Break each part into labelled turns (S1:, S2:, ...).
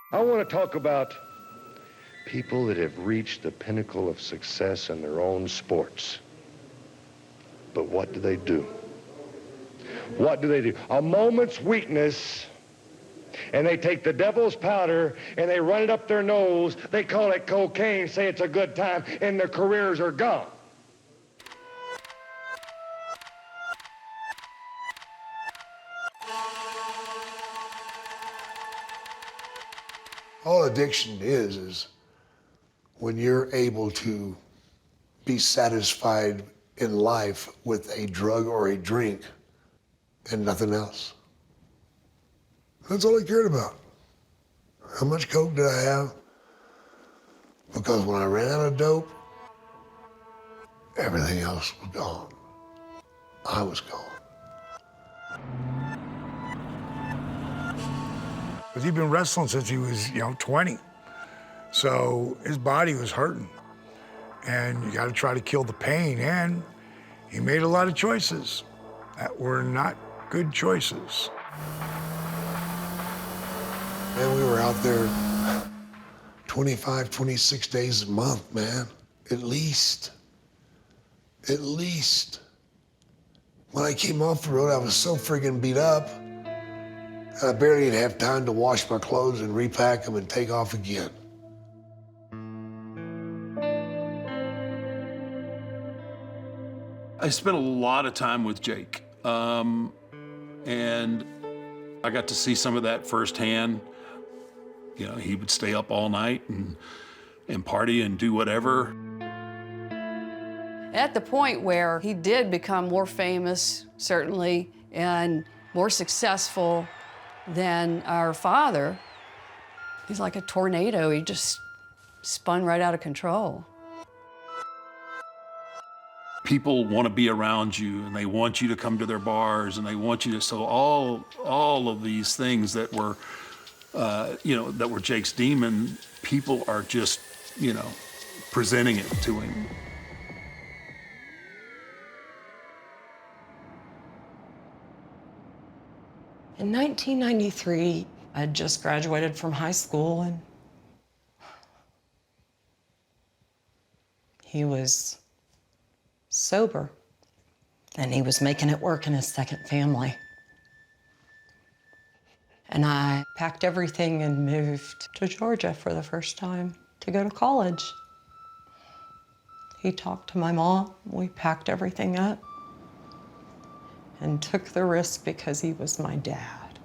S1: I want to talk about people that have reached the pinnacle of success in their own sports. But what do they do? What do they do? A moment's weakness, and they take the devil's powder and they run it up their nose. They call it cocaine, say it's a good time, and their careers are gone.
S2: All addiction is when you're able to be satisfied in life with a drug or a drink and nothing else. That's all I cared about. How much coke did I have? Because when I ran out of dope, everything else was gone. I was gone. But he'd been wrestling since he was, 20. So his body was hurting. And you gotta try to kill the pain. And he made a lot of choices that were not good choices. And we were out there 25, 26 days a month, man, at least. At least. When I came off the road, I was so friggin' beat up. I barely had have time to wash my clothes and repack them and take off again.
S3: I spent a lot of time with Jake, and I got to see some of that firsthand. He would stay up all night and party and do whatever.
S4: At the point where he did become more famous, certainly, and more successful than our father, he's like a tornado. He just spun right out of control.
S3: People want to be around you, and they want you to come to their bars, and they want you to, so all of these things that were, that were Jake's demon, people are just, presenting it to him.
S5: In 1993, I had just graduated from high school, and he was sober, and he was making it work in his second family. And I packed everything and moved to Georgia for the first time to go to college. He talked to my mom, we packed everything up, and took the risk because he was my dad.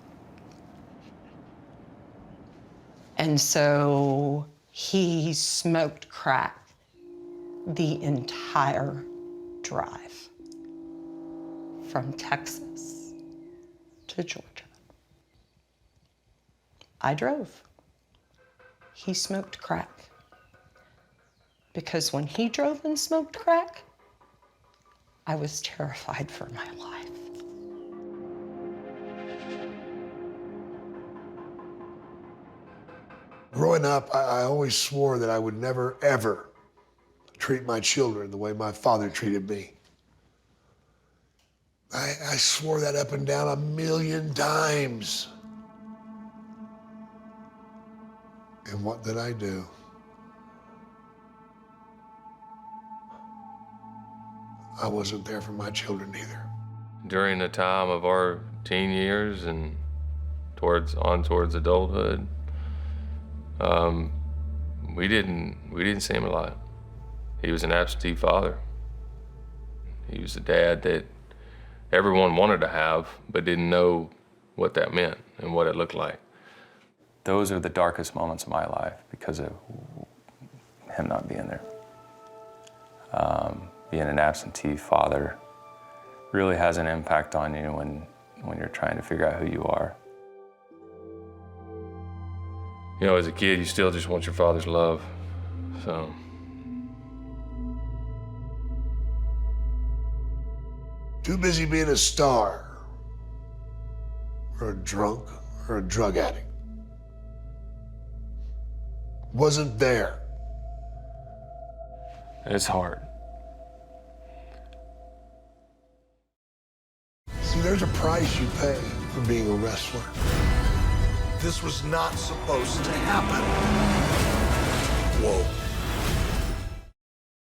S5: And so he smoked crack the entire drive from Texas to Georgia. I drove. He smoked crack. Because when he drove and smoked crack, I was terrified for my life.
S2: Growing up, I always swore that I would never, ever treat my children the way my father treated me. I swore that up and down 1,000,000 times. And what did I do? I wasn't there for my children either.
S6: During the time of our teen years and towards adulthood, we didn't see him a lot. He was an absentee father. He was a dad that everyone wanted to have, but didn't know what that meant and what it looked like.
S7: Those are the darkest moments of my life because of him not being there. Being an absentee father really has an impact on you when you're trying to figure out who you are.
S6: As a kid, you still just want your father's love, so.
S2: Too busy being a star, or a drunk, or a drug addict. Wasn't there.
S6: It's hard.
S2: See, there's a price you pay for being a wrestler. This was not supposed to happen.